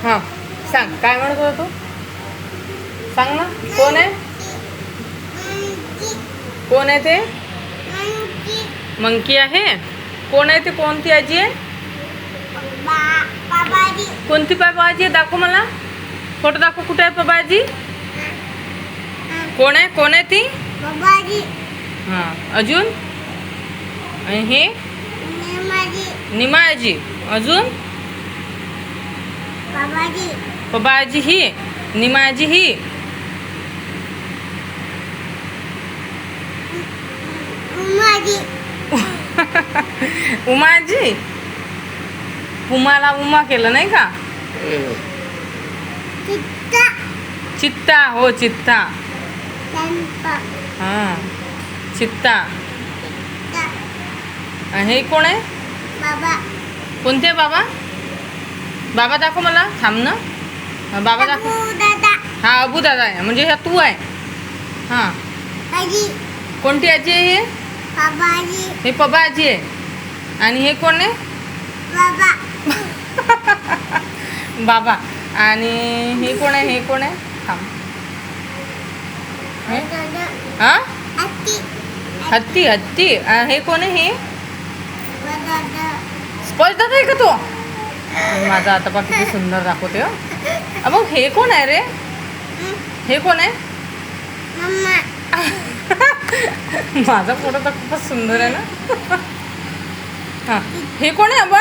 हां सांग, काय म्हणत होता तू? सांग ना, कोण आहे? कोण आहे ते? मंकी आहे. कोण आहे ते? कोणती आजी आहे? कोणती बाबाजी आहे? दाखव मला, फोटो दाखव. कुठे आहे बाबाजी? कोण आहे? कोण आहे ती? हां, अजून? आणि हे निमाजी. अजून बाबाजी ही, निमाजी ही. उमाजी. उमाला उमा केलं नाही का? चित्ता. हो चित्ता. हां चित्ता. हे कोण आहे? कोणते आहे बाबा? बाबा दाखव मला. थांब ना, बाबा दाखव. हा अबू दादा आहे, म्हणजे ह्या तू आहे. हां, कोणती आजी आहे? हे पबाजी आहे. आणि हे कोण आहे? बाबा. आणि हे कोण आहे? हे कोण आहे? थांब. हां हत्ती. हत्ती. हे कोण आहे? हे स्पर्श दादा आहे का तो? माझा आता बघ किती सुंदर दाखवते. मग हे कोण आहे रे? हे कोण आहे? माझा फोटो तर खूपच सुंदर आहे ना. हां, हे कोण आहे अबा?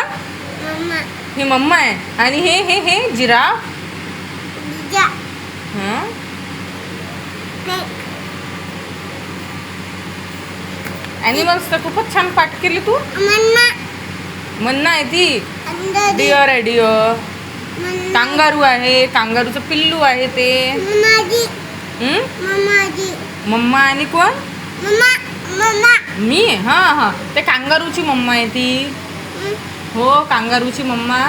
ही मम्मा आहे. आणि हे हे हे जिराफ. हां, ॲनिमल्स तर खूपच छान पाठ केली तू. मन्ना आहे ती. डिअर आहे, डिअर. कांगारू आहे, कांगारूचं पिल्लू आहे ते. मम्मा. आणि कोण? मी. हां हां, ते कांगारूची मम्मा आहे ती. हो, कांगारूची मम्मा.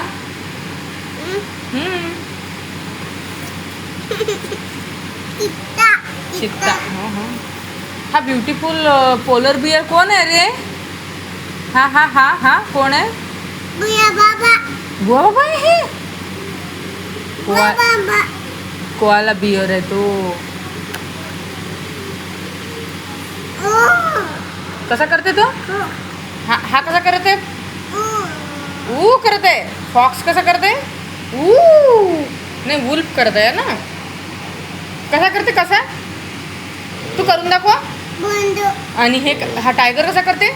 चित्ता. हो हो. हा ब्युटिफुल पोलर बियर कोण आहे रे? हा हा हा हा, कोण आहे? बुवा बाबा आहे. कोआला बियर आहे तो. कसा करते तो? हा कसा करते? करत आहे. फॉक्स कसा करते? नाही, वुल्फ करत आहे ना. कसा करते? कसा तू करून दाखव. आणि हे हा टायगर कसा करते?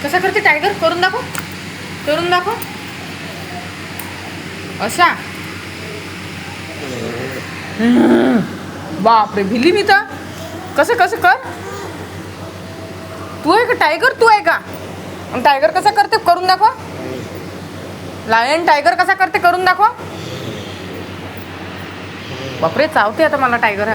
कसा करते टायगर? करून दाखव. करून दाखव. असा. बापरे, भिली मी तर. कसं कसं कर. तू आहे का टायगर? तू आहे का? टायगर कसा करते? करून दाखव. लायन टायगर कसा करते? करून दाखव. बापरे, चावते आता मला टायगर.